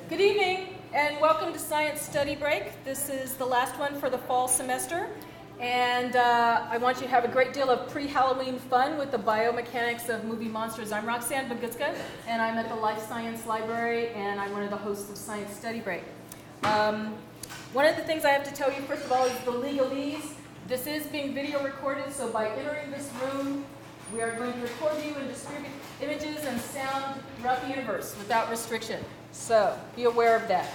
Good evening and welcome to Science Study Break. This is the last one for the fall semester, and I want you to have a great deal of pre-Halloween fun with the biomechanics of movie monsters. I'm Roxanne Bagutska, and I'm at the Life Science Library, and I'm one of the hosts of Science Study Break. One of the things I have to tell you, first of all, is the legalese. This is being video recorded, so by entering this room, we are going to record you and distribute images and sound throughout the universe without restriction. So be aware of that.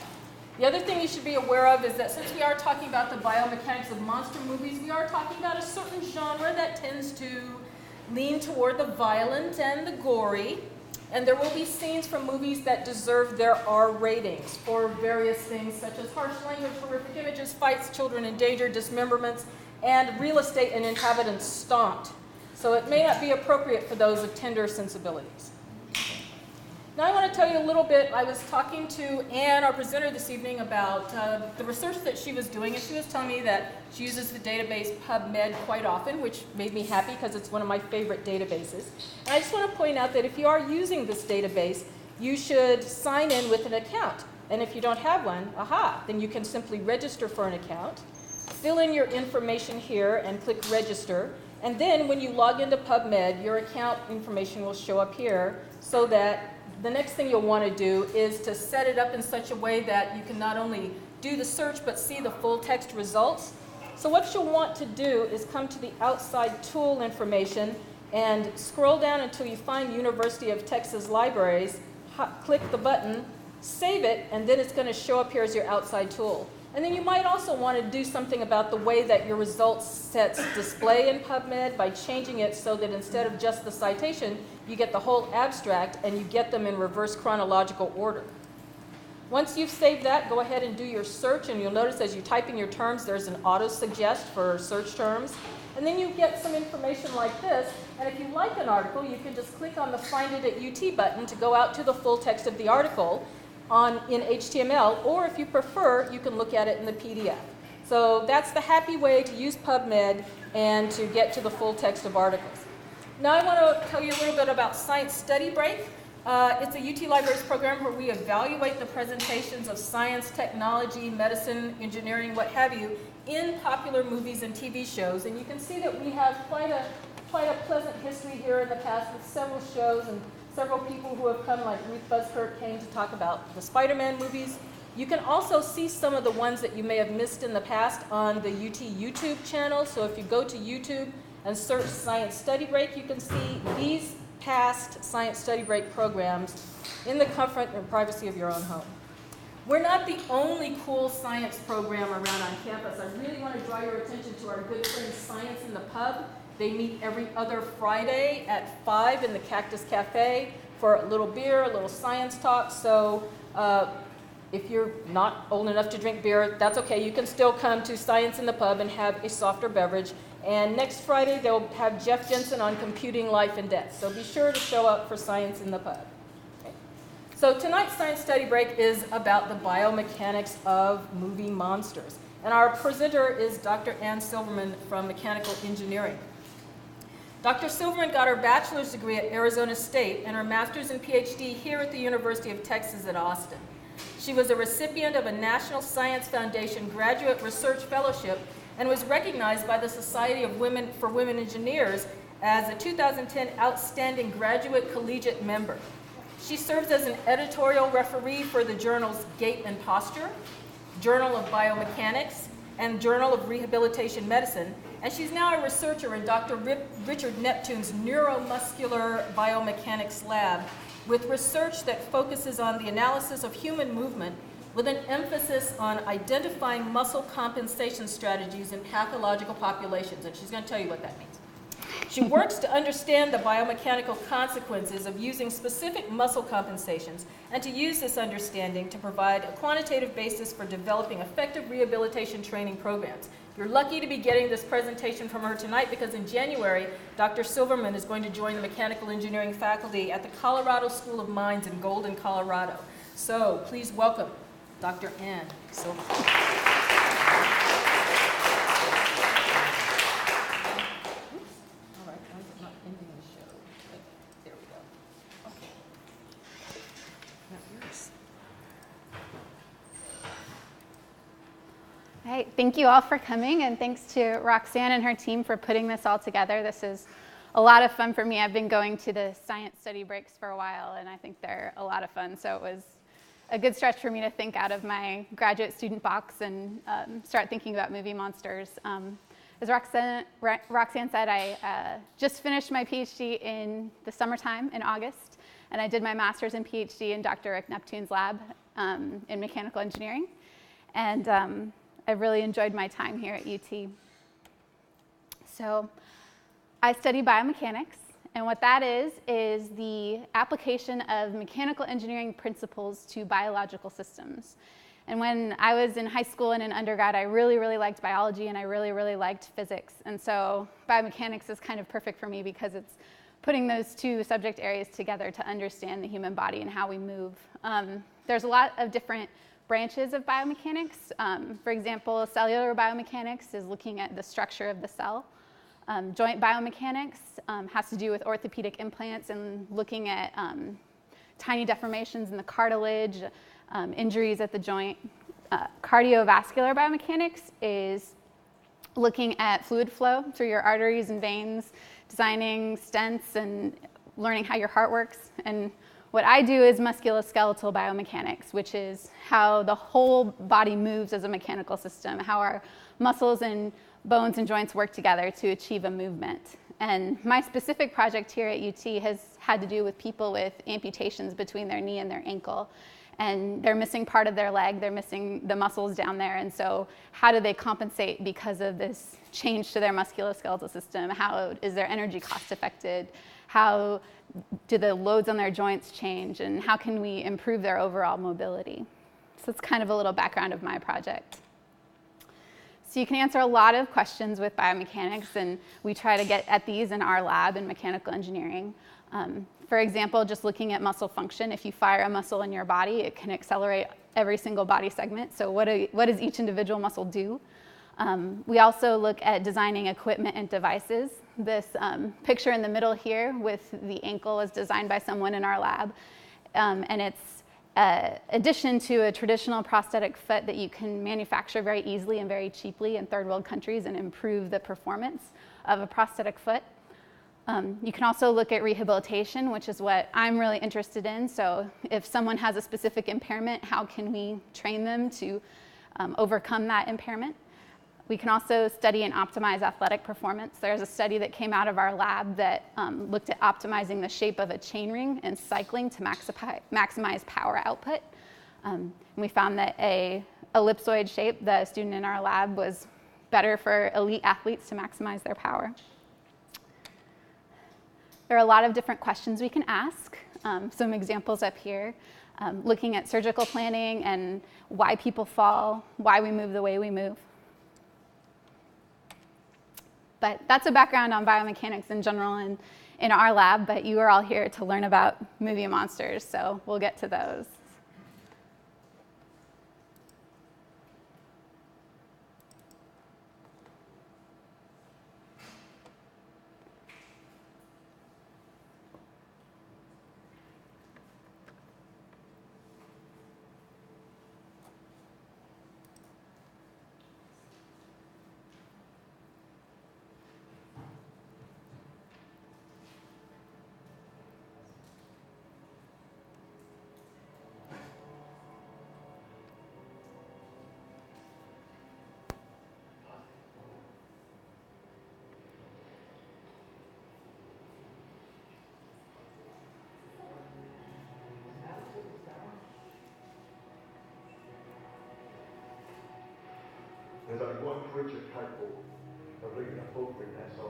The other thing you should be aware of is that since we are talking about the biomechanics of monster movies, we are talking about a certain genre that tends to lean toward the violent and the gory. And there will be scenes from movies that deserve their R ratings for various things such as harsh language, horrific images, fights, children in danger, dismemberments, and real estate and inhabitants stomped. So it may not be appropriate for those of tender sensibilities. Now I want to tell you a little bit. I was talking to Anne, our presenter this evening, about the research that she was doing, and she was telling me that she uses the database PubMed quite often, which made me happy because it's one of my favorite databases. And I just want to point out that if you are using this database, you should sign in with an account. And if you don't have one, then you can simply register for an account, fill in your information here, and click register. And then when you log into PubMed, your account information will show up here so that the next thing you'll want to do is to set it up in such a way that you can not only do the search but see the full text results. So what you'll want to do is come to the outside tool information and scroll down until you find University of Texas Libraries, click the button, save it, and then it's going to show up here as your outside tool. And then you might also want to do something about the way that your results sets display in PubMed by changing it so that instead of just the citation, you get the whole abstract and you get them in reverse chronological order. Once you've saved that, go ahead and do your search, and you'll notice as you type in your terms, there's an auto-suggest for search terms. And then you get some information like this, and if you like an article, you can just click on the Find It at UT button to go out to the full text of the article in HTML, or if you prefer, you can look at it in the PDF. So that's the happy way to use PubMed and to get to the full text of articles. Now I want to tell you a little bit about Science Study Break. It's a UT Libraries program where we evaluate the presentations of science, technology, medicine, engineering, what have you, in popular movies and TV shows. And you can see that we have quite a pleasant history here in the past with several shows and several people who have come, like Ruth Buzzkirk came to talk about the Spider-Man movies. You can also see some of the ones that you may have missed in the past on the UT YouTube channel. So if you go to YouTube and search Science Study Break, you can see these past Science Study Break programs in the comfort and privacy of your own home. We're not the only cool science program around on campus. I really want to draw your attention to our good friends Science in the Pub. They meet every other Friday at 5 in the Cactus Cafe for a little beer, a little science talk. So if you're not old enough to drink beer, that's okay. You can still come to Science in the Pub and have a softer beverage. And next Friday, they'll have Jeff Jensen on computing life and death. So be sure to show up for Science in the Pub. Okay. So tonight's Science Study Break is about the biomechanics of movie monsters. And our presenter is Dr. Ann Silverman from Mechanical Engineering. Dr. Silverman got her bachelor's degree at Arizona State and her master's and PhD here at the University of Texas at Austin. She was a recipient of a National Science Foundation Graduate Research Fellowship and was recognized by the Society of Women for Women Engineers as a 2010 Outstanding Graduate Collegiate Member. She serves as an editorial referee for the journals Gait and Posture, Journal of Biomechanics, and Journal of Rehabilitation Medicine, and she's now a researcher in Dr. Richard Neptune's Neuromuscular Biomechanics Lab with research that focuses on the analysis of human movement with an emphasis on identifying muscle compensation strategies in pathological populations, and she's going to tell you what that means. She works to understand the biomechanical consequences of using specific muscle compensations and to use this understanding to provide a quantitative basis for developing effective rehabilitation training programs. You're lucky to be getting this presentation from her tonight because in January, Dr. Silverman is going to join the mechanical engineering faculty at the Colorado School of Mines in Golden, Colorado. So please welcome Dr. Ann Silverman. Hey, thank you all for coming, and thanks to Roxanne and her team for putting this all together. This is a lot of fun for me. I've been going to the science study breaks for a while, and I think they're a lot of fun. So it was a good stretch for me to think out of my graduate student box and start thinking about movie monsters. As Roxanne said, I just finished my PhD in the summertime in August, and I did my master's and PhD in Dr. Rick Neptune's lab in mechanical engineering. And I've really enjoyed my time here at UT. So I study biomechanics, and what that is the application of mechanical engineering principles to biological systems. And when I was in high school and in undergrad, I really, really liked biology, and I really, really liked physics. And so biomechanics is kind of perfect for me because it's putting those two subject areas together to understand the human body and how we move. There's a lot of different branches of biomechanics. For example, cellular biomechanics is looking at the structure of the cell. Joint biomechanics has to do with orthopedic implants and looking at tiny deformations in the cartilage, injuries at the joint. Cardiovascular biomechanics is looking at fluid flow through your arteries and veins, designing stents and learning how your heart works. And what I do is musculoskeletal biomechanics, which is how the whole body moves as a mechanical system, how our muscles and bones and joints work together to achieve a movement. And my specific project here at UT has had to do with people with amputations between their knee and their ankle. And they're missing part of their leg, they're missing the muscles down there. And so how do they compensate because of this change to their musculoskeletal system? How is their energy cost affected? How do the loads on their joints change? And how can we improve their overall mobility? So it's kind of a little background of my project. So you can answer a lot of questions with biomechanics, and we try to get at these in our lab in mechanical engineering. For example, just looking at muscle function, if you fire a muscle in your body, it can accelerate every single body segment. So what does each individual muscle do? We also look at designing equipment and devices. This picture in the middle here with the ankle is designed by someone in our lab. And it's addition to a traditional prosthetic foot that you can manufacture very easily and very cheaply in third world countries and improve the performance of a prosthetic foot. You can also look at rehabilitation, which is what I'm really interested in. So if someone has a specific impairment, how can we train them to overcome that impairment? We can also study and optimize athletic performance. There's a study that came out of our lab that looked at optimizing the shape of a chainring and cycling to maximize power output. And we found that a ellipsoid shape, the student in our lab, was better for elite athletes to maximize their power. There are a lot of different questions we can ask. Some examples up here, looking at surgical planning and why people fall, why we move the way we move. But that's a background on biomechanics in general and in our lab, but you are all here to learn about movie monsters, so we'll get to those. There's only one creature capable of leading a footprint that size.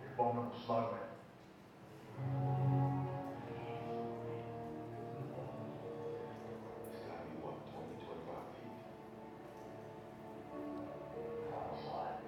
The abominable snowman. It's gotta be, what, 20, 25 feet? Almost like.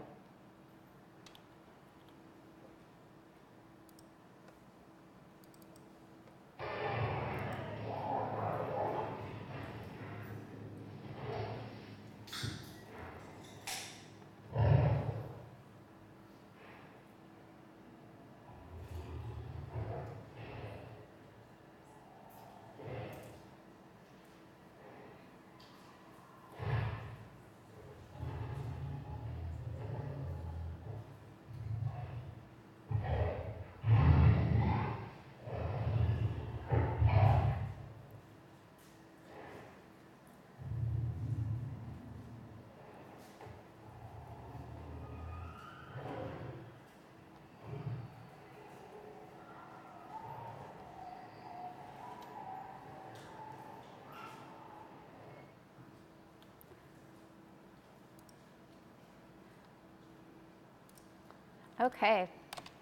Okay,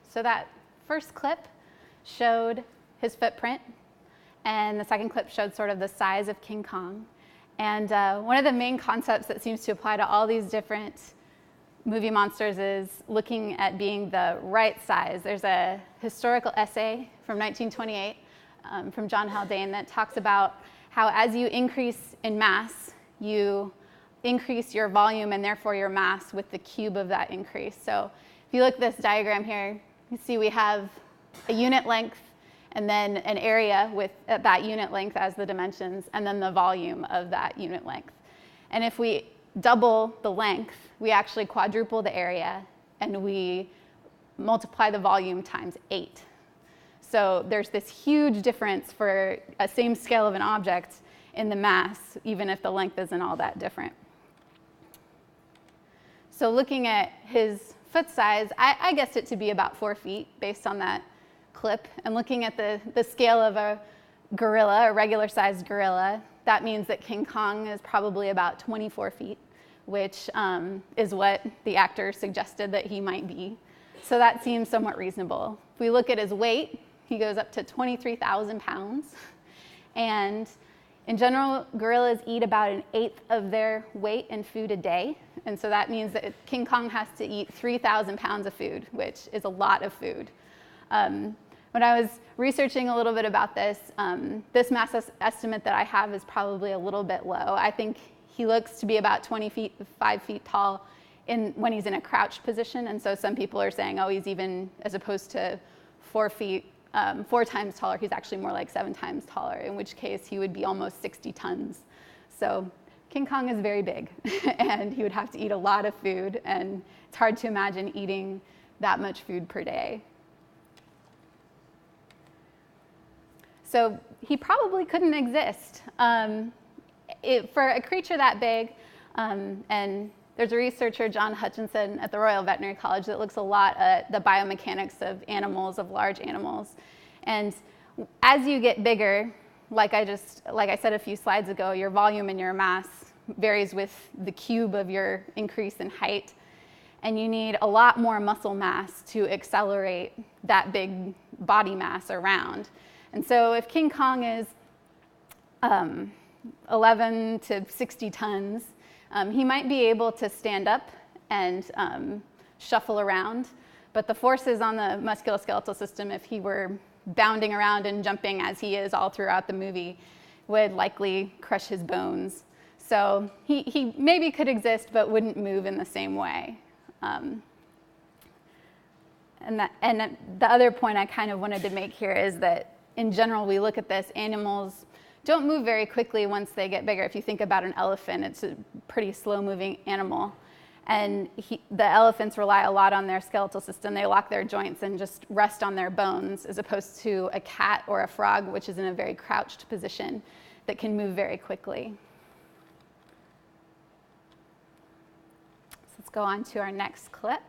so that first clip showed his footprint, and the second clip showed sort of the size of King Kong. And one of the main concepts that seems to apply to all these different movie monsters is looking at being the right size. There's a historical essay from 1928 from John Haldane that talks about how as you increase in mass, you increase your volume and therefore your mass with the cube of that increase. So if you look at this diagram here, you see we have a unit length and then an area with that unit length as the dimensions, and then the volume of that unit length. And if we double the length, we actually quadruple the area, and we multiply the volume times 8. So there's this huge difference for a same scale of an object in the mass, even if the length isn't all that different. So looking at his foot size, I guessed it to be about 4 feet based on that clip. And looking at the scale of a gorilla, a regular-sized gorilla, that means that King Kong is probably about 24 feet, which is what the actor suggested that he might be. So that seems somewhat reasonable. If we look at his weight, he goes up to 23,000 pounds. And in general, gorillas eat about 1/8 of their weight in food a day. And so that means that King Kong has to eat 3,000 pounds of food, which is a lot of food. When I was researching a little bit about this, this mass estimate that I have is probably a little bit low. I think he looks to be about 5 feet tall when he's in a crouched position. And so some people are saying, oh, he's even, as opposed to 4 feet, 4 times taller, he's actually more like 7 times taller, in which case he would be almost 60 tons. So King Kong is very big, and he would have to eat a lot of food, and it's hard to imagine eating that much food per day. So he probably couldn't exist. For a creature that big, and there's a researcher, John Hutchinson, at the Royal Veterinary College that looks a lot at the biomechanics of animals, of large animals. And as you get bigger, like I said a few slides ago, your volume and your mass varies with the cube of your increase in height. And you need a lot more muscle mass to accelerate that big body mass around. And so if King Kong is 11 to 60 tons, he might be able to stand up and shuffle around, but the forces on the musculoskeletal system, if he were bounding around and jumping as he is all throughout the movie, would likely crush his bones. So he maybe could exist, but wouldn't move in the same way. And the other point I kind of wanted to make here is that in general, we look at this, animals don't move very quickly once they get bigger. If you think about an elephant, it's a pretty slow-moving animal. And the elephants rely a lot on their skeletal system. They lock their joints and just rest on their bones, as opposed to a cat or a frog, which is in a very crouched position that can move very quickly. So let's go on to our next clip.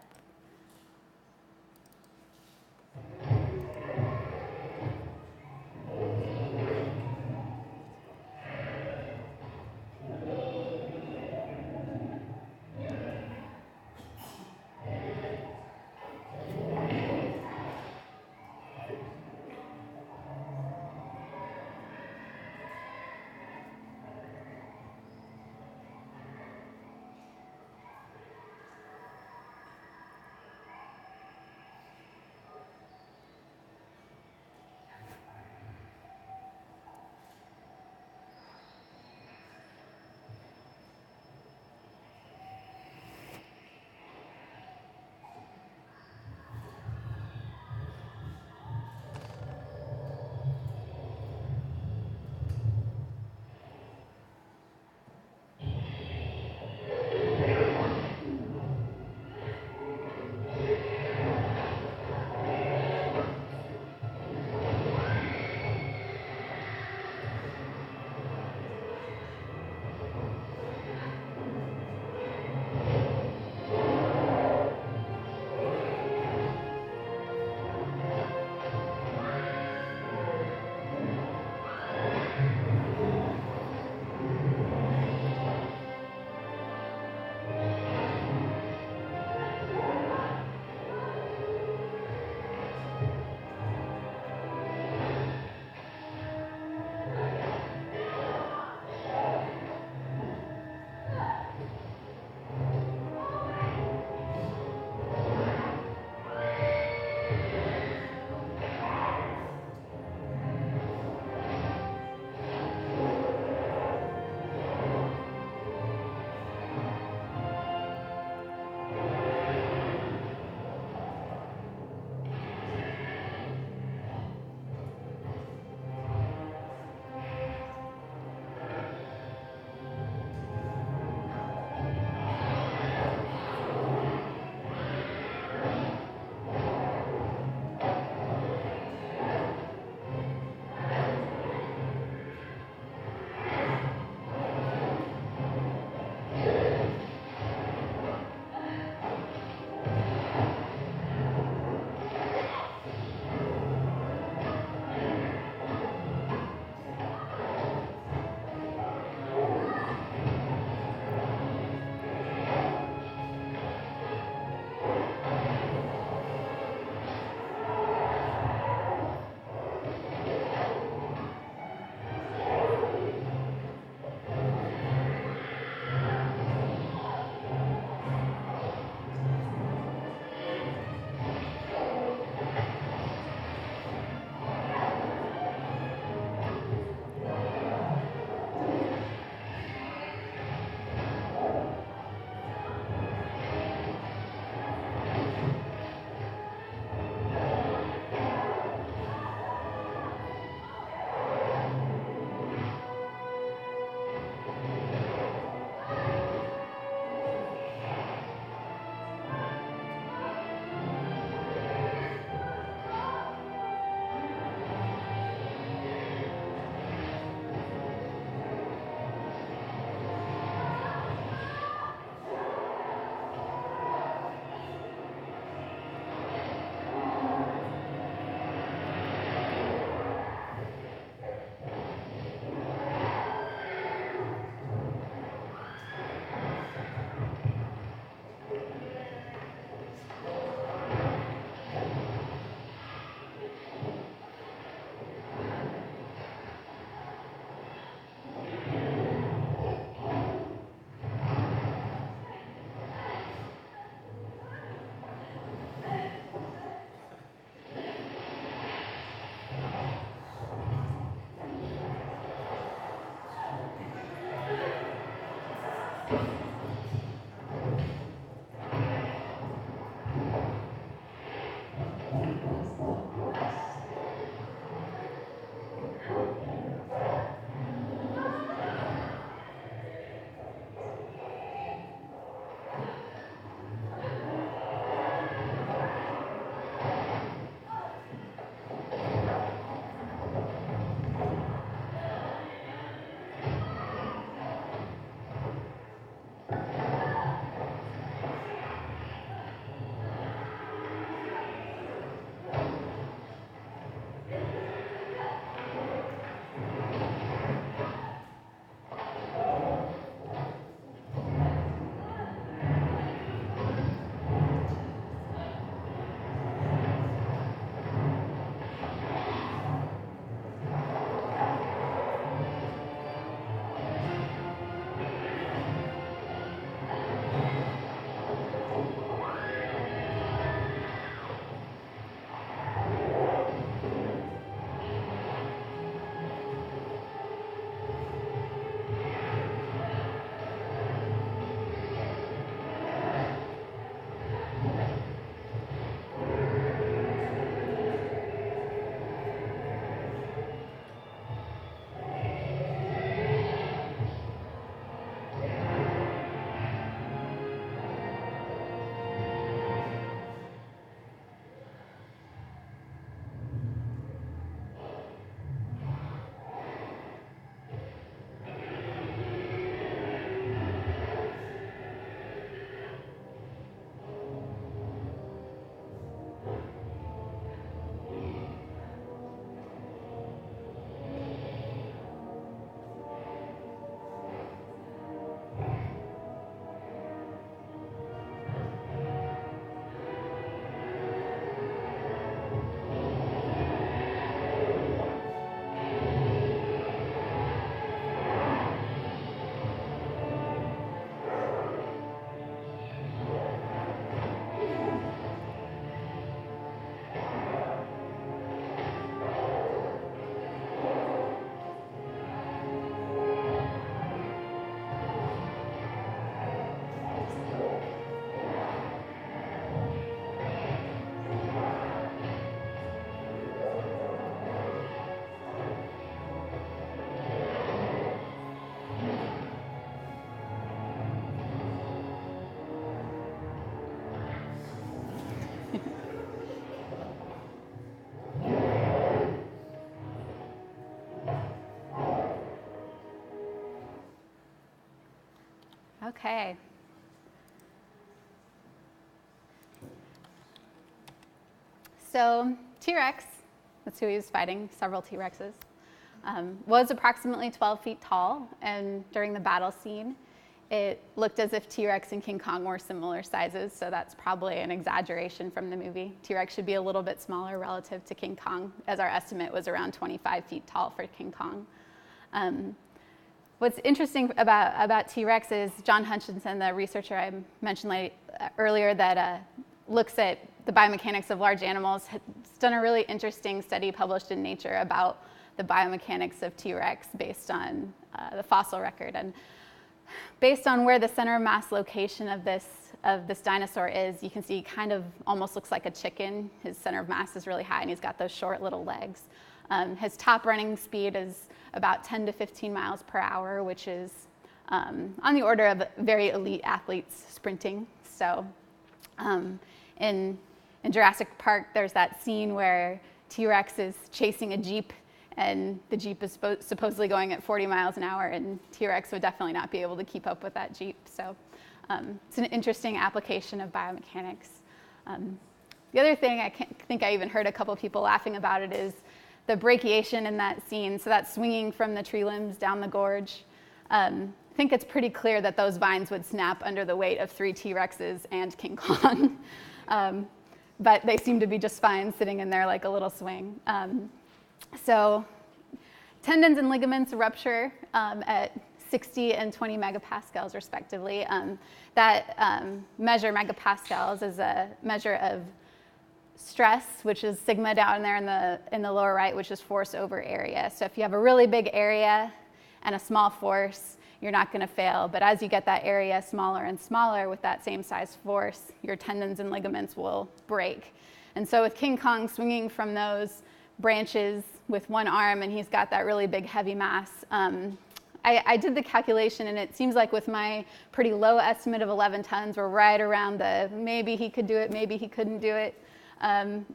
Okay. So T-Rex, that's who he was fighting, several T-Rexes, was approximately 12 feet tall, and during the battle scene, it looked as if T-Rex and King Kong were similar sizes, so that's probably an exaggeration from the movie. T-Rex should be a little bit smaller relative to King Kong, as our estimate was around 25 feet tall for King Kong. What's interesting about T-Rex is John Hutchinson, the researcher I mentioned earlier that looks at the biomechanics of large animals, has done a really interesting study published in Nature about the biomechanics of T-Rex based on the fossil record. And based on where the center of mass location of this dinosaur is, you can see he kind of almost looks like a chicken. His center of mass is really high, and he's got those short little legs. His top running speed is about 10 to 15 miles per hour, which is on the order of very elite athletes sprinting. So in Jurassic Park, there's that scene where T-Rex is chasing a Jeep, and the Jeep is supposedly going at 40 miles an hour, and T-Rex would definitely not be able to keep up with that Jeep. So it's an interesting application of biomechanics. The other thing, I think I even heard a couple people laughing about it, is the brachiation in that scene. So that's swinging from the tree limbs down the gorge. I think it's pretty clear that those vines would snap under the weight of 3 T-Rexes and King Kong. But they seem to be just fine sitting in there like a little swing. So tendons and ligaments rupture at 60 and 20 megapascals respectively. That measure megapascals is a measure of stress, which is sigma down there in the lower right, which is force over area. So if you have a really big area and a small force, you're not going to fail. But as you get that area smaller and smaller with that same size force, your tendons and ligaments will break. And so with King Kong swinging from those branches with one arm, and he's got that really big heavy mass, I did the calculation, and it seems like with my pretty low estimate of 11 tons, we're right around the maybe he could do it, maybe he couldn't do it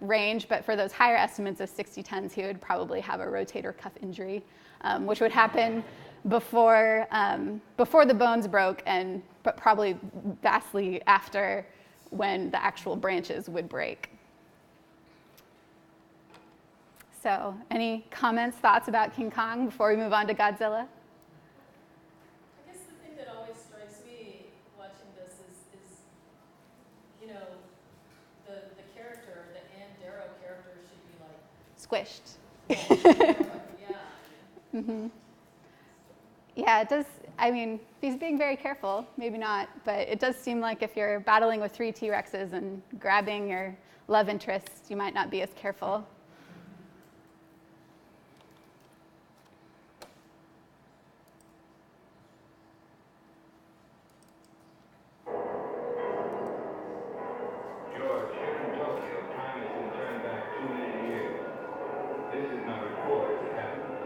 range. But for those higher estimates of 60 tons, he would probably have a rotator cuff injury, which would happen before the bones broke, but probably vastly after when the actual branches would break. So any comments, thoughts about King Kong before we move on to Godzilla? I guess the thing that always strikes me watching this is you know, the character, the Ann Darrow character should be like Squished. yeah. Mm-hmm. Yeah, it does. I mean, he's being very careful, maybe not, but it does seem like if you're battling with 3 T-Rexes and grabbing your love interest, you might not be as careful. George, here in Tokyo, time has been turned back 2 million years. This is my report as it happened.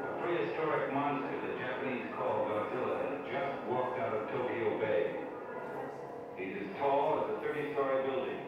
A prehistoric monster the Japanese call Godzilla has just walked out of Tokyo Bay. He's as tall as a 30-story building.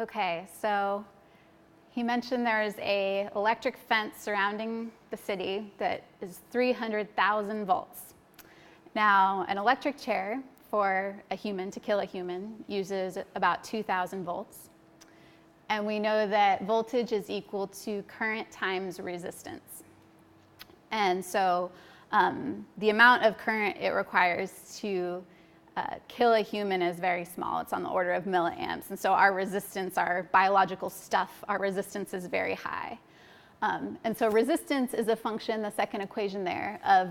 Okay, so he mentioned there is an electric fence surrounding the city that is 300,000 volts. Now, an electric chair for a human, to kill a human, uses about 2,000 volts. And we know that voltage is equal to current times resistance. And so the amount of current it requires to kill a human is very small. It's on the order of milliamps. And so our resistance, our biological stuff, our resistance is very high. And so resistance is a function, the second equation there, of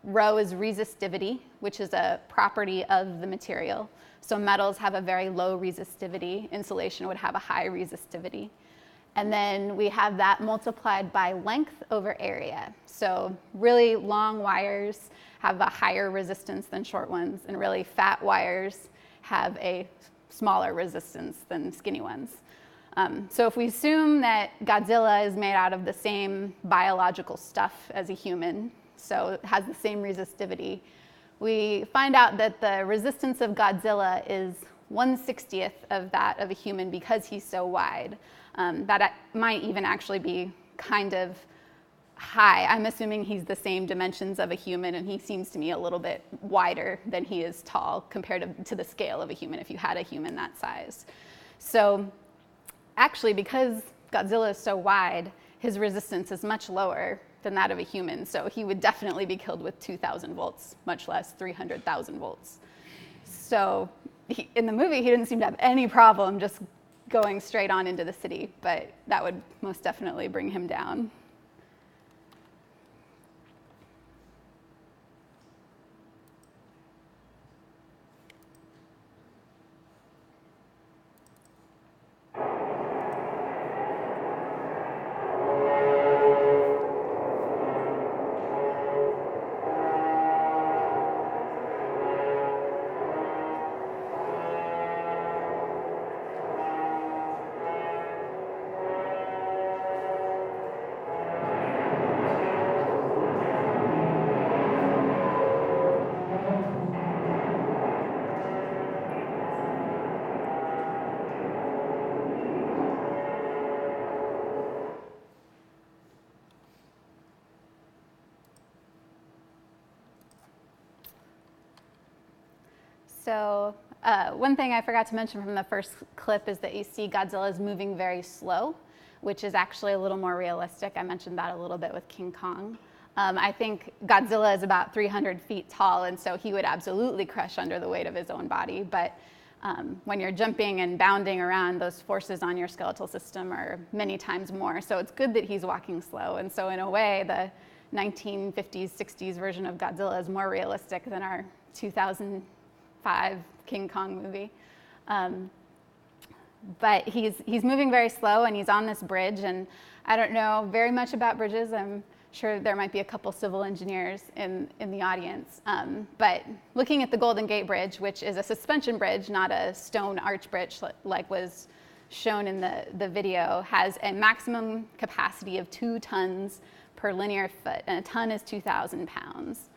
rho is resistivity, which is a property of the material. So metals have a very low resistivity. Insulation would have a high resistivity. And then we have that multiplied by length over area. So really long wires have a higher resistance than short ones, and really fat wires have a smaller resistance than skinny ones. So if we assume that Godzilla is made out of the same biological stuff as a human, so it has the same resistivity, we find out that the resistance of Godzilla is 1/60th of that of a human because he's so wide. That might even actually be kind of high. I'm assuming he's the same dimensions of a human, and he seems to me a little bit wider than he is tall compared to the scale of a human if you had a human that size. So actually, because Godzilla is so wide, his resistance is much lower than that of a human. So he would definitely be killed with 2,000 volts, much less 300,000 volts. So in the movie, he didn't seem to have any problem just going straight on into the city, but that would most definitely bring him down. So one thing I forgot to mention from the first clip is that you see Godzilla is moving very slow, which is actually a little more realistic. I mentioned that a little bit with King Kong. I think Godzilla is about 300 feet tall, and so he would absolutely crush under the weight of his own body. But when you're jumping and bounding around, those forces on your skeletal system are many times more. So it's good that he's walking slow. And so in a way, the 1950s, 60s version of Godzilla is more realistic than our 2005 King Kong movie. But he's moving very slow, and he's on this bridge. And I don't know very much about bridges. I'm sure there might be a couple civil engineers in the audience. But looking at the Golden Gate Bridge, which is a suspension bridge, not a stone arch bridge like was shown in the video, has a maximum capacity of 2 tons per linear foot, and a ton is 2,000 pounds.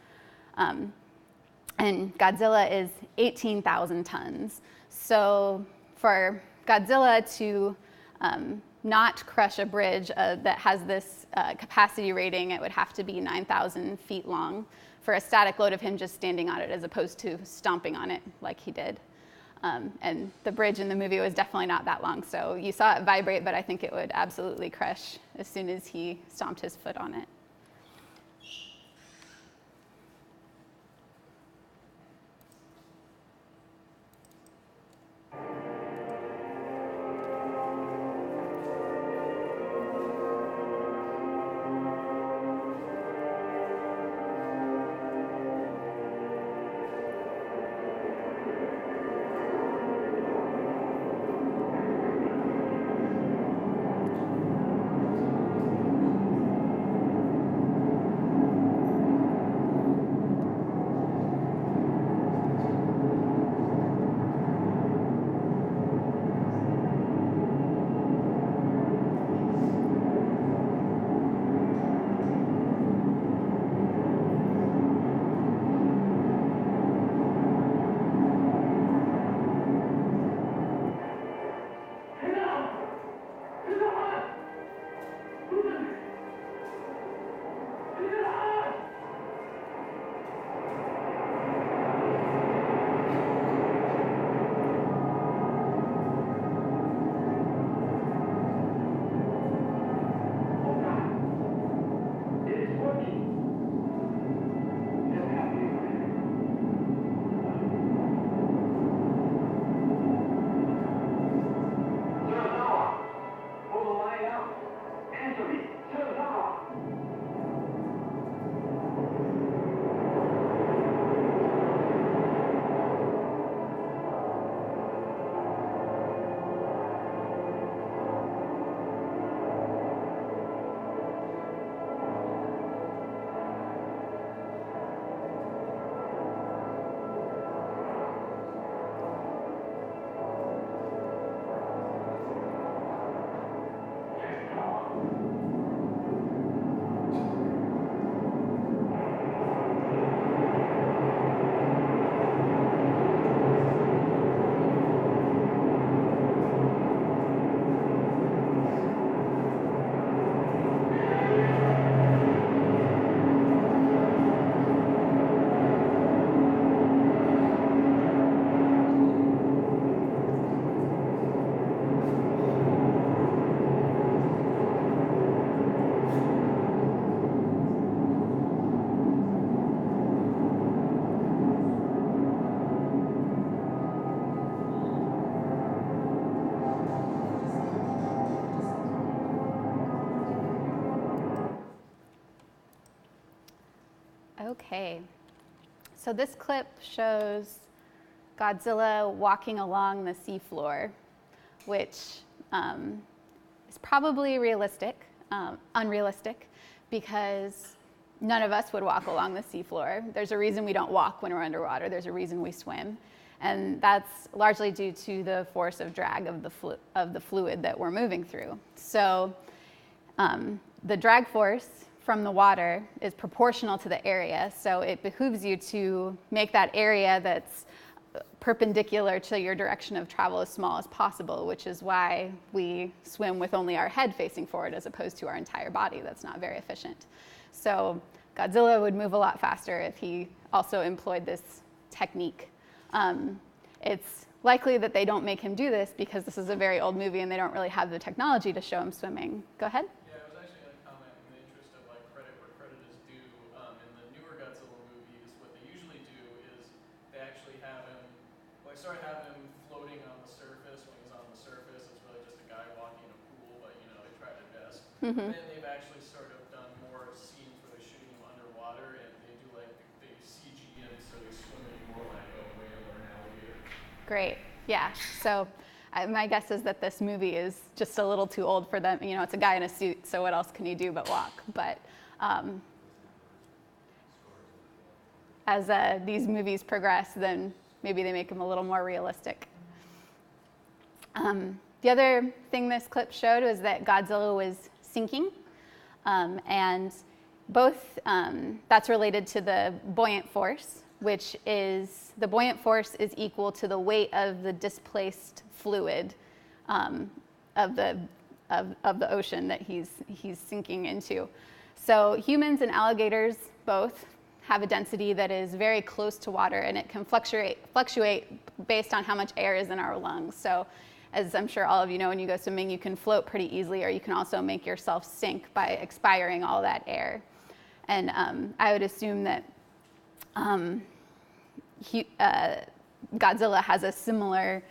And Godzilla is 18,000 tons. So for Godzilla to not crush a bridge that has this capacity rating, it would have to be 9,000 feet long for a static load of him just standing on it, as opposed to stomping on it like he did. And the bridge in the movie was definitely not that long, so you saw it vibrate, but I think it would absolutely crush as soon as he stomped his foot on it. Okay, so this clip shows Godzilla walking along the seafloor, which is probably unrealistic, because none of us would walk along the seafloor. There's a reason we don't walk when we're underwater. There's a reason we swim. And that's largely due to the force of drag of the fluid that we're moving through. So the drag force from the water is proportional to the area. So it behooves you to make that area that's perpendicular to your direction of travel as small as possible, which is why we swim with only our head facing forward as opposed to our entire body. That's not very efficient. So Godzilla would move a lot faster if he also employed this technique. It's likely that they don't make him do this because this is a very old movie and they don't really have the technology to show him swimming. Go ahead. Yeah, I was actually going to comment in the interest of like credit where credit is due. In the newer Godzilla movies, what they usually do is they actually have him, have him floating on the surface. When he's on the surface, it's really just a guy walking in a pool, but you know, they tried their best. Mm-hmm. Then they've actually sort of done more scenes where they're shooting him underwater and they do like the CG and so he's swimming more like a whale or an alligator. Great. Yeah. So my guess is that this movie is just a little too old for them. You know, it's a guy in a suit, so what else can he do but walk? But as these movies progress, then maybe they make him a little more realistic. The other thing this clip showed was that Godzilla was sinking, and both that's related to the buoyant force, which is the buoyant force is equal to the weight of the displaced fluid of the ocean that he's sinking into. So humans and alligators both have a density that is very close to water, and it can fluctuate based on how much air is in our lungs. So as I'm sure all of you know, when you go swimming, you can float pretty easily, or you can also make yourself sink by expiring all that air. And I would assume that Godzilla has a similar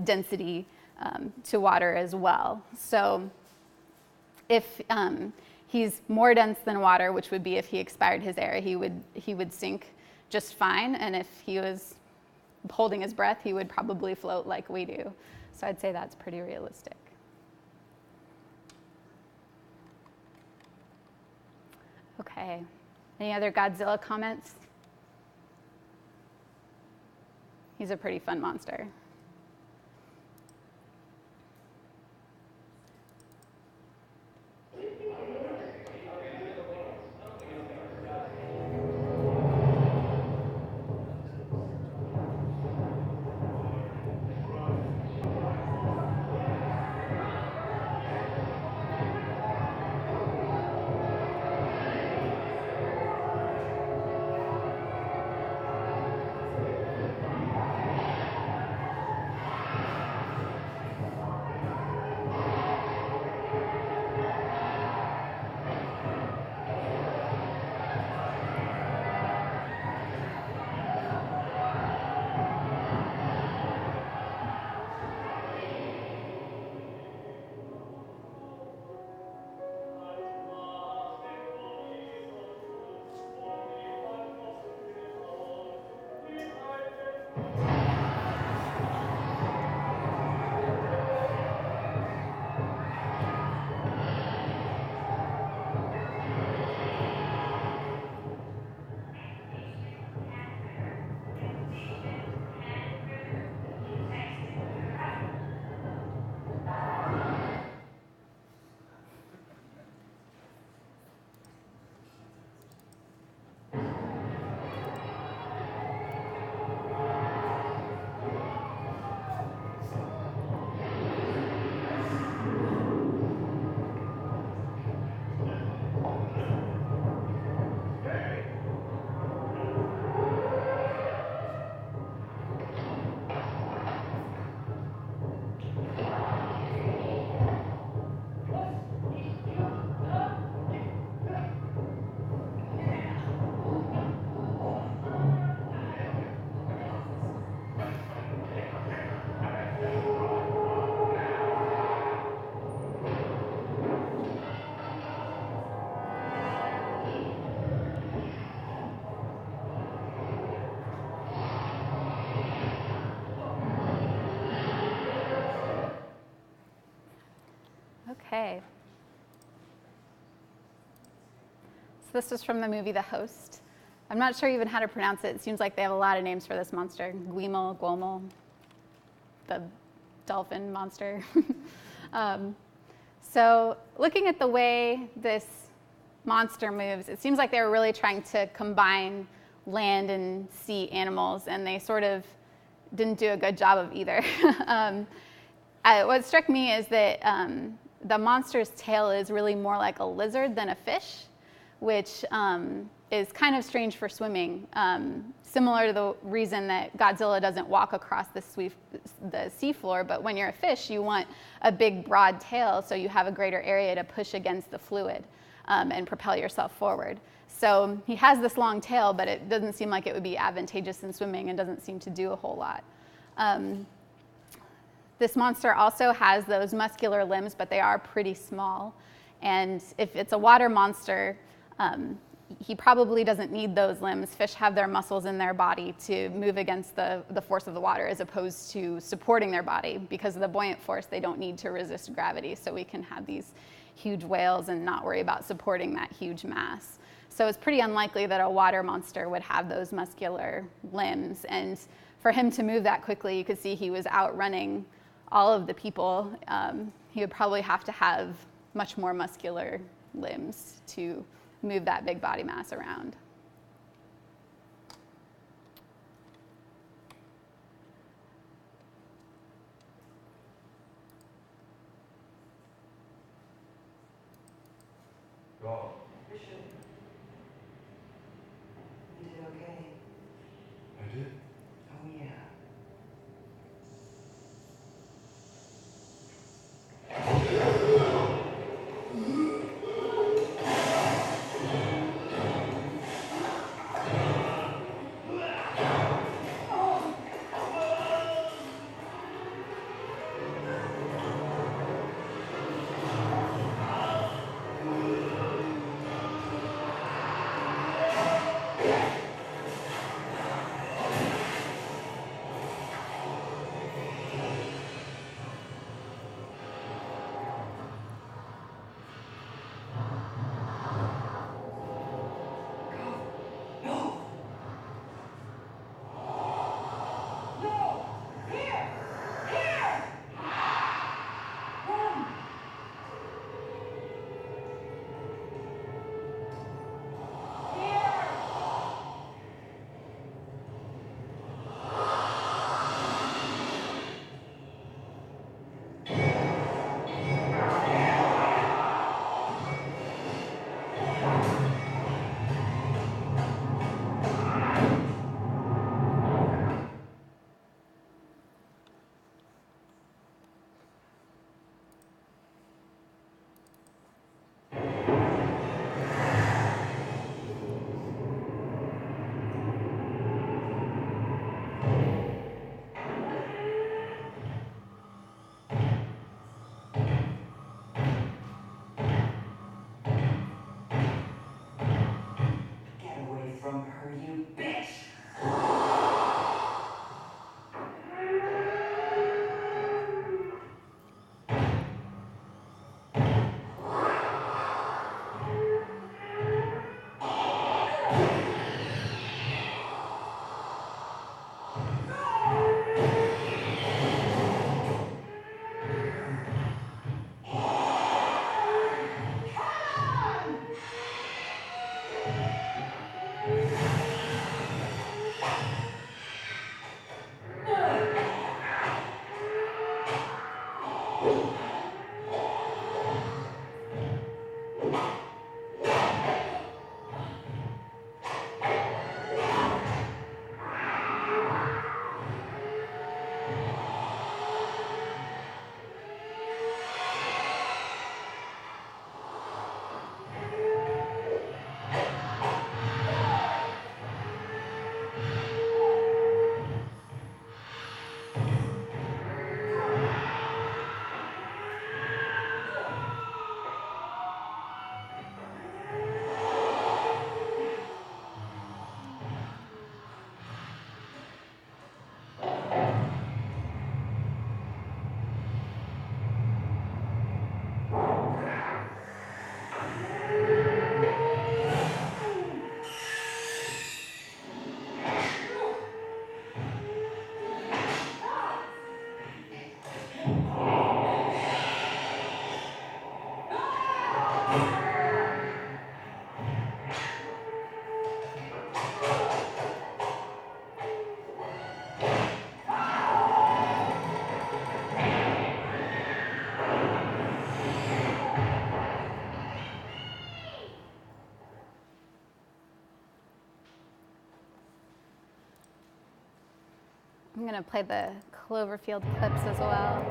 density to water as well. So if he's more dense than water, which would be if he expired his air, he would sink just fine. And if he was holding his breath, he would probably float like we do. So I'd say that's pretty realistic. Okay. Any other Godzilla comments? He's a pretty fun monster. Okay. So this was from the movie The Host. I'm not sure even how to pronounce it. It seems like they have a lot of names for this monster. Guimel, the dolphin monster. So looking at the way this monster moves, it seems like they were really trying to combine land and sea animals, and they sort of didn't do a good job of either. What struck me is that the monster's tail is really more like a lizard than a fish, which is kind of strange for swimming, similar to the reason that Godzilla doesn't walk across the seafloor. But when you're a fish, you want a big, broad tail so you have a greater area to push against the fluid and propel yourself forward. So he has this long tail, but it doesn't seem like it would be advantageous in swimming and doesn't seem to do a whole lot. This monster also has those muscular limbs, but they are pretty small. And if it's a water monster, he probably doesn't need those limbs. Fish have their muscles in their body to move against the force of the water, as opposed to supporting their body. Because of the buoyant force, they don't need to resist gravity. So we can have these huge whales and not worry about supporting that huge mass. So it's pretty unlikely that a water monster would have those muscular limbs. And for him to move that quickly, you could see he was outrunning all of the people. He would probably have to have much more muscular limbs to move that big body mass around. God. Bishop, you did okay. I did. Oh, yeah. Get away from her, you bitch! I'm going to play the Cloverfield clips as well.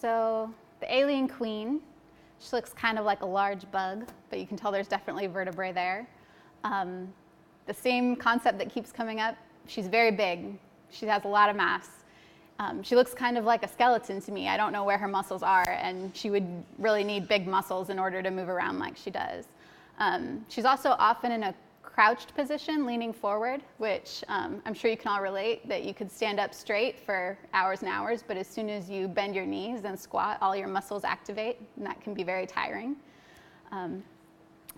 So the alien queen, she looks kind of like a large bug, but you can tell there's definitely vertebrae there. The same concept that keeps coming up, she's very big. She has a lot of mass. She looks kind of like a skeleton to me. I don't know where her muscles are, and she would really need big muscles in order to move around like she does. She's also often in a crouched position, leaning forward, which I'm sure you can all relate, that you could stand up straight for hours and hours, but as soon as you bend your knees and squat, all your muscles activate, and that can be very tiring.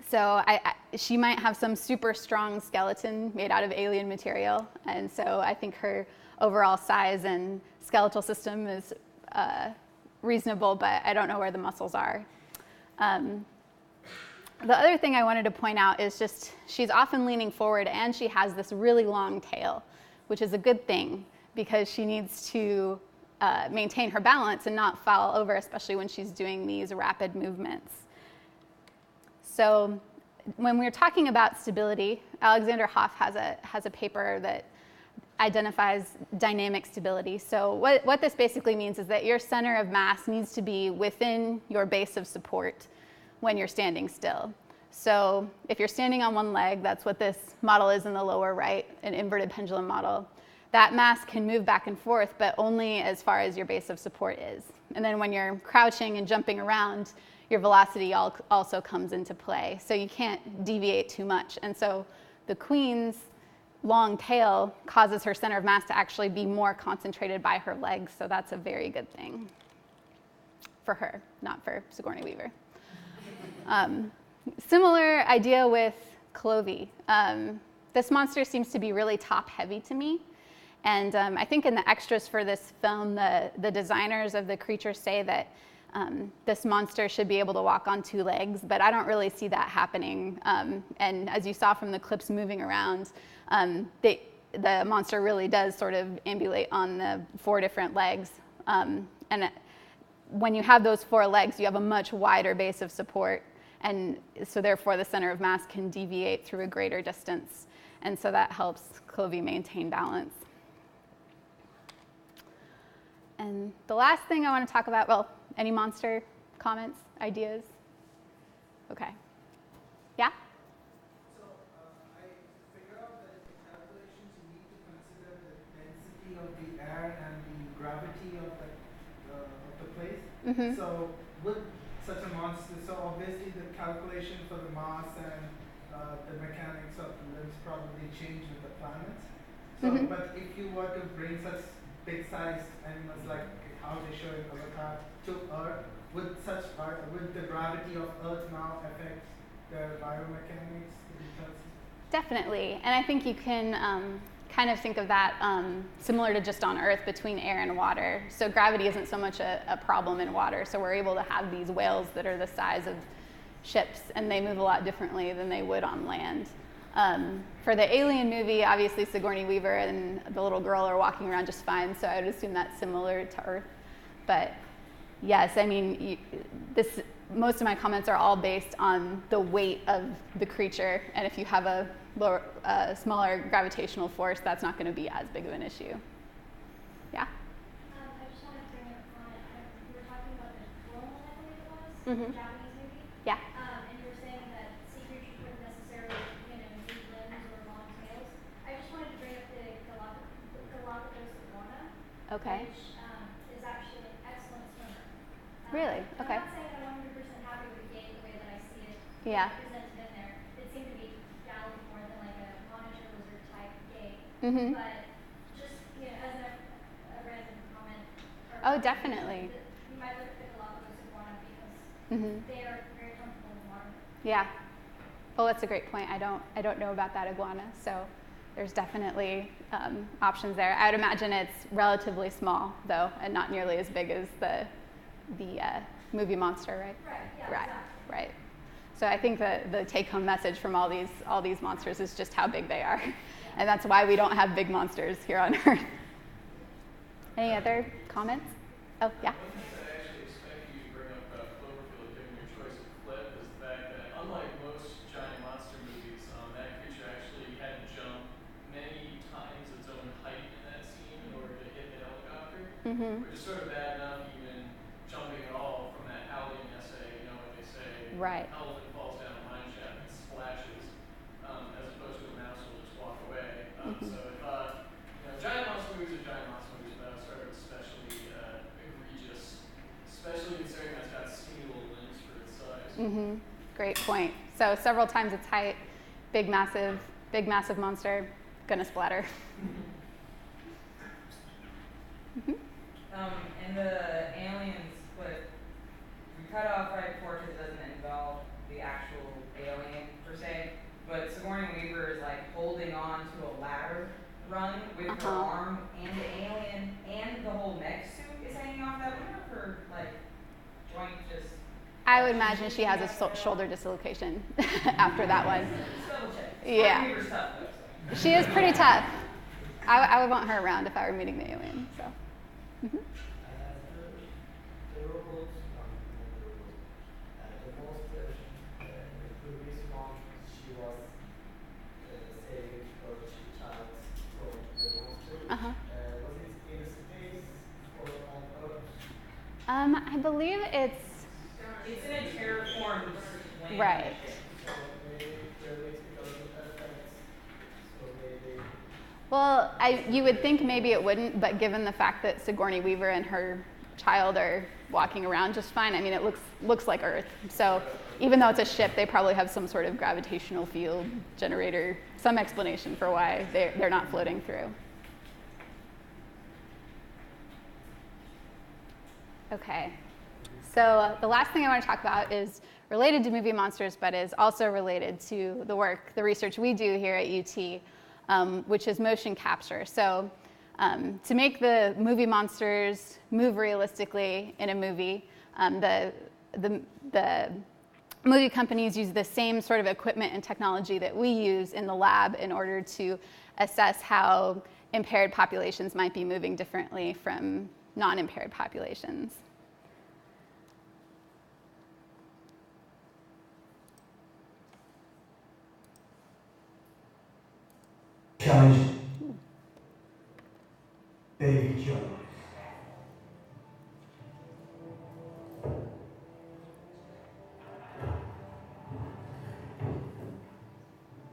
So she might have some super strong skeleton made out of alien material, and so I think her overall size and skeletal system is reasonable, but I don't know where the muscles are. The other thing I wanted to point out is just she's often leaning forward, and she has this really long tail, which is a good thing because she needs to maintain her balance and not fall over, especially when she's doing these rapid movements. So when we're talking about stability, Alexander Hoff has a paper that identifies dynamic stability. So what this basically means is that your center of mass needs to be within your base of support when you're standing still. So if you're standing on one leg, that's what this model is in the lower right, an inverted pendulum model. That mass can move back and forth, but only as far as your base of support is. And then when you're crouching and jumping around, your velocity also comes into play. So you can't deviate too much. And so the queen's long tail causes her center of mass to actually be more concentrated by her legs. So that's a very good thing for her, not for Sigourney Weaver. Similar idea with Clovey. This monster seems to be really top heavy to me. And I think in the extras for this film, the designers of the creature say that this monster should be able to walk on two legs, but I don't really see that happening. And as you saw from the clips moving around, the monster really does sort of ambulate on the 4 different legs. When you have those 4 legs, you have a much wider base of support. And so therefore, the center of mass can deviate through a greater distance. And so that helps Clovey maintain balance. And the last thing I want to talk about, well, any monster comments, ideas? Okay. Yeah? So I figure out that in calculations you need to consider the density of the air and the gravity of the place. Mm-hmm. So with such a monster, so obviously the calculation for the mass and the mechanics of the limbs probably change with the planets. So, Mm-hmm. but if you were to bring such big-sized animals like how they show in Avatar to Earth, would the gravity of Earth now affect their biomechanics? Definitely. And I think you can kind of think of that similar to just on Earth between air and water. So gravity isn't so much a problem in water. So we're able to have these whales that are the size of ships, and they move a lot differently than they would on land. For the Alien movie, obviously Sigourney Weaver and the little girl are walking around just fine, so I would assume that's similar to Earth. But yes, I mean, most of my comments are all based on the weight of the creature, and if you have a smaller gravitational force, that's not going to be as big of an issue. Yeah? I just wanted to bring up on it. You were talking about the Godzilla, I believe it was, Mhm. the Japanese movie. Yeah. And you were saying that sea creatures wouldn't necessarily, use limbs or long tails. I just wanted to bring up the Galapagos iguana, Okay. which is actually an excellent swimmer. Really? Okay. I'm not saying I'm 100% happy with the game the way that I see it Yeah. presented in there. It seemed to be galloped more than like a monitor lizard type game. Mhm. But just as a random comment. Oh, definitely. You might look at the Galapagos iguana because Mhm. they are very comfortable in the water. Yeah. Well, that's a great point. I don't know about that iguana, so there's definitely options there. I would imagine it's relatively small, though, and not nearly as big as the movie monster, right? Right. Yeah. Right. Exactly. Right. So I think the take-home message from all these monsters is just how big they are, and that's why we don't have big monsters here on Earth. Any other comments? Oh, yeah. One thing that I actually expected you to bring up about Cloverfield, given your choice of clip, is the fact that unlike most giant monster movies, that creature actually had to jump many times its own height in that scene in order to hit the helicopter, Mm-hmm. which is sort of bad enough even jumping at all from that howling essay, when they say Right. elephant falls down a mine shaft and splashes, as opposed to a mouse will just walk away. So I thought, giant monster movies are giant monster movies, but I was sort of especially egregious, especially considering that it's got skinny little limbs for its size. Mm-hmm. Great point. So several times its height, big massive monster, gonna splatter. Mm-hmm. In the aliens clip, we cut off right before because it doesn't involve the actual alien per se, but Sigourney Weaver is like holding on to a ladder rung with her arm, and the alien and the whole mech suit is hanging off that. Wonder if her joint just. I would imagine she has a shoulder dislocation after that one. Just double check. Yeah. Sigourney Weaver's tough though. So. She is pretty tough. I would want her around if I were meeting the alien. So. Mm-hmm. The robot, the most, the previous one, she was saving her child from the monster. Uh-huh. Was it in space or on Earth? I believe it's It's in a terraformed plane. right. So maybe political effects. So maybe. Well, you would think maybe it wouldn't, but given the fact that Sigourney Weaver and her child are walking around just fine, I mean, it looks like Earth. So even though it's a ship, they probably have some sort of gravitational field generator, some explanation for why they're not floating through. Okay. So the last thing I want to talk about is related to movie monsters, but is also related to the research we do here at UT, which is motion capture. So to make the movie monsters move realistically in a movie, the movie companies use the same sort of equipment and technology that we use in the lab in order to assess how impaired populations might be moving differently from non-impaired populations. Challenge Baby Joe.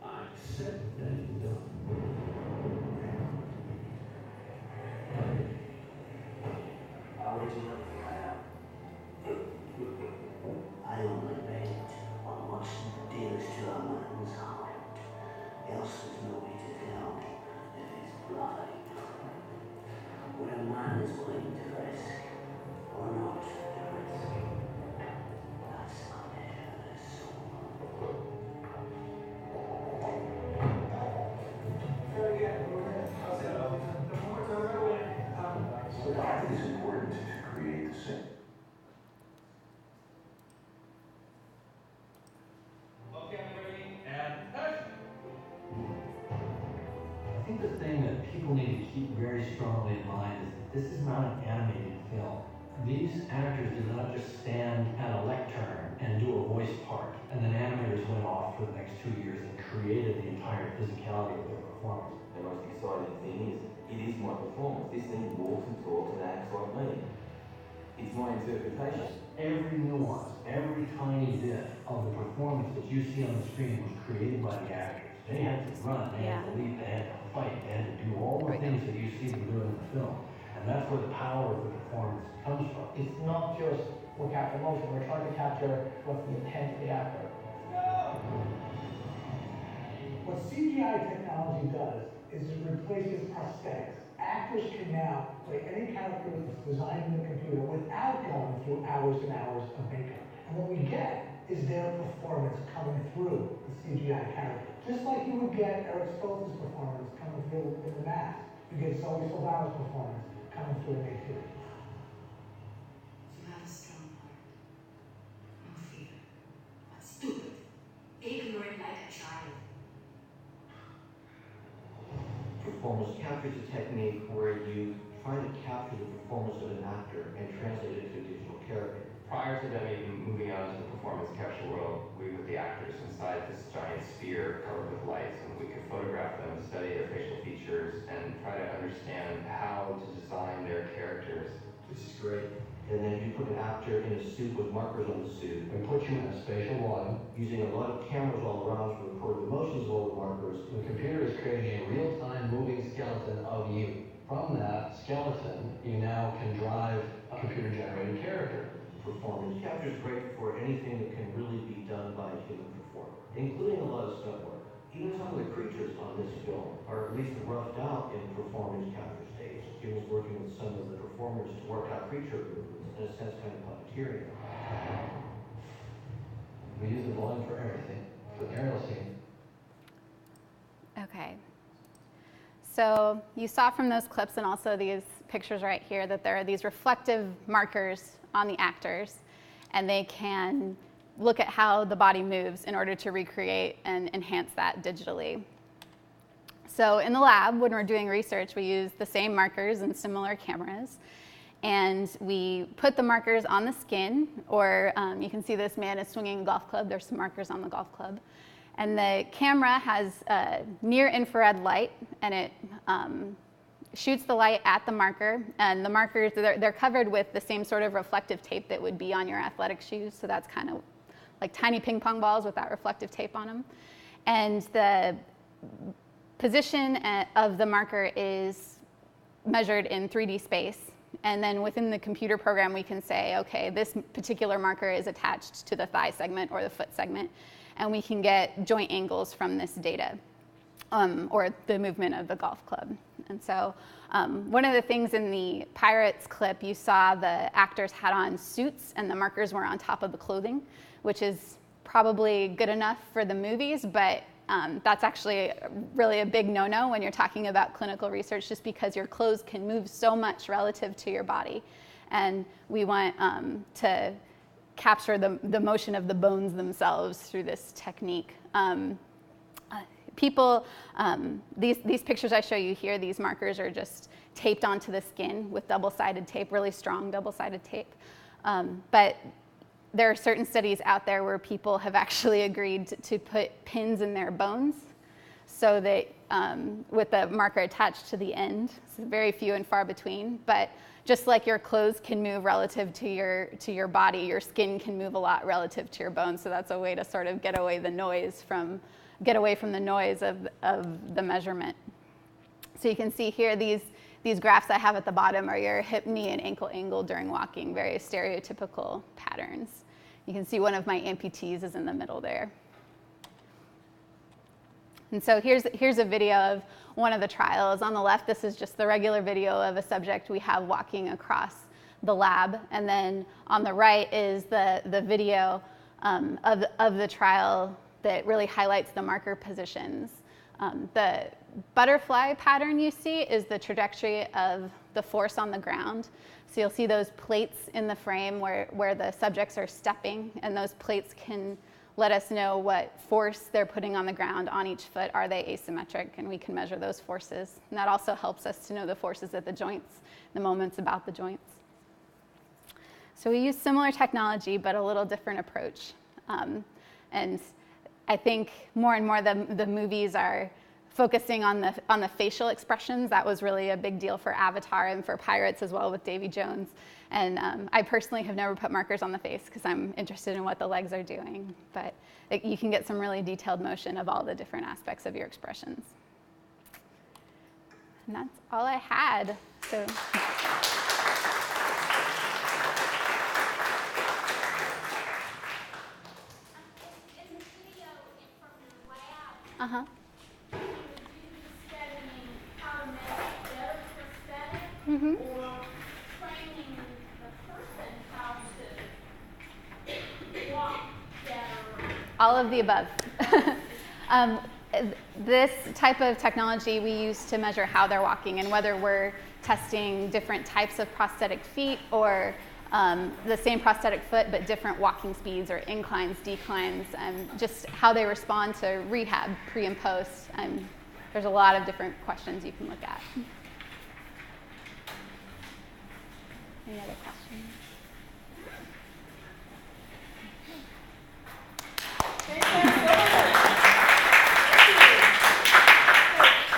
I said that done. How did you know who I am? I only bet on what's dearest to a man's heart. Else there's no way to tell if he's bluffing. When a man is willing to risk or not to risk, that's a measure of his soul. I think it's important to create the same. Okay, ready, and action. I think the thing that people need to keep very strongly in mind is that this is not an animated film. These actors did not just stand at a lectern and do a voice part, and then animators went off for the next 2 years and created the entire physicality of their performance. The most exciting thing is, it is my performance. This thing walks and talks and acts like me. It's my interpretation. Every nuance, every tiny bit of the performance that you see on the screen was created by the actors. They had to run, they had to leap, they had to fight, they had to do all the things that you see them doing in the film. And that's where the power of the performance comes from. It's not just we're capturing motion, we're trying to capture what's the intent of the actor. What CGI technology does is it replaces prosthetics. Actors can now play any character that's designed in the computer without going through hours and hours of makeup. And what we get is their performance coming through the CGI character. Just like you would get Eric Stoltz's performance coming through in The Mask. You get Zoe Saldana's performance coming through in A2. You have a strong heart. No fear. But stupid. Ignorant like a child. Performance capture is a technique where you try to capture the performance of an actor and translate it to a digital character. Prior to them even moving out into the performance capture world, we put the actors inside this giant sphere covered with lights, and we could photograph them, study their facial features, and try to understand how to design their characters. This is great. And then you put an actor in a suit with markers on the suit. We put you in a spatial volume. Using a lot of cameras all around to record the motions of all the markers. The computer is creating a real-time moving skeleton of you. From that skeleton, you now can drive a computer-generated character. Performance capture is great for anything that can really be done by a human performer, including a lot of stunt work. Even some of the creatures on this film are at least roughed out in performance capture stage. He was working with some of the performers to work out creature movements, in a sense kind of puppeteering. We use the volume for everything. For the aerial scene. Okay. So you saw from those clips and also these pictures right here that there are these reflective markers on the actors, and they can look at how the body moves in order to recreate and enhance that digitally. So in the lab, when we're doing research, we use the same markers and similar cameras, and we put the markers on the skin, or you can see this man is swinging a golf club. There's some markers on the golf club. And the camera has near-infrared light, and it shoots the light at the marker. And the markers, they're covered with the same sort of reflective tape that would be on your athletic shoes. So that's kind of like tiny ping pong balls with that reflective tape on them. And the position of the marker is measured in 3D space. And then within the computer program, we can say, okay, this particular marker is attached to the thigh segment or the foot segment. And we can get joint angles from this data, or the movement of the golf club. And so one of the things in the Pirates clip, you saw the actors had on suits and the markers were on top of the clothing, which is probably good enough for the movies, but that's actually really a big no-no when you're talking about clinical research, just because your clothes can move so much relative to your body. And we want to capture the motion of the bones themselves through this technique. These pictures I show you here, these markers are just taped onto the skin with double-sided tape, really strong double-sided tape. But there are certain studies out there where people have actually agreed to put pins in their bones so that with the marker attached to the end. It's very few and far between, but just like your clothes can move relative to your body, your skin can move a lot relative to your bones. So that's a way to sort of get away from the noise of the measurement. So you can see here these graphs I have at the bottom are your hip, knee, and ankle angle during walking, very stereotypical patterns. You can see one of my amputees is in the middle there. And so here's a video of one of the trials. On the left, this is just the regular video of a subject we have walking across the lab. And then on the right is the video of the trial that really highlights the marker positions. The butterfly pattern you see is the trajectory of the force on the ground. So you'll see those plates in the frame where the subjects are stepping, and those plates can let us know what force they're putting on the ground on each foot. Are they asymmetric? And we can measure those forces. And that also helps us to know the forces at the joints, the moments about the joints. So we use similar technology, but a little different approach. And I think more and more the movies are focusing on the facial expressions. That was really a big deal for Avatar and for Pirates as well with Davy Jones. And I personally have never put markers on the face because I'm interested in what the legs are doing. But you can get some really detailed motion of all the different aspects of your expressions. And that's all I had. So. Uh-huh. Mm-hmm. Or training the person how to walk better? All of the above. This type of technology we use to measure how they're walking, and whether we're testing different types of prosthetic feet or the same prosthetic foot but different walking speeds or inclines, declines, just how they respond to rehab pre and post. There's a lot of different questions you can look at. Any other questions?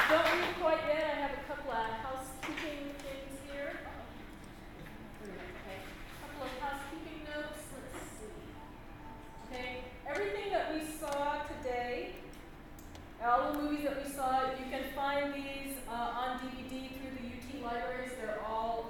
Don't leave quite yet. I have a couple of housekeeping things here. Okay. A couple of housekeeping notes. Let's see. Okay. Everything that we saw today, all the movies that we saw, you can find these on DVD through the UT libraries. They're all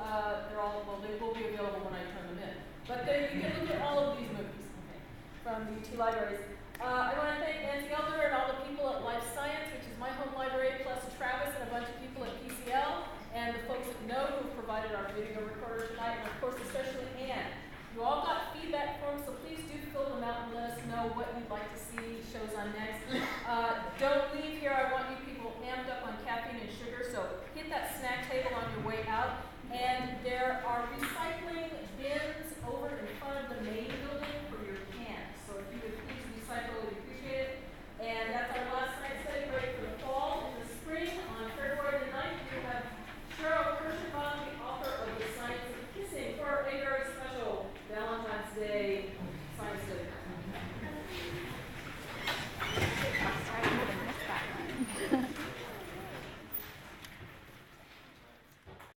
well, they will be available when I turn them in. But then you can look at all of these movies, okay, from the UT libraries. I want to thank Nancy Elder and all the people at Life Science, which is my home library, plus Travis and a bunch of people at PCL, and the folks at Node who have provided our video recorder tonight, and of course especially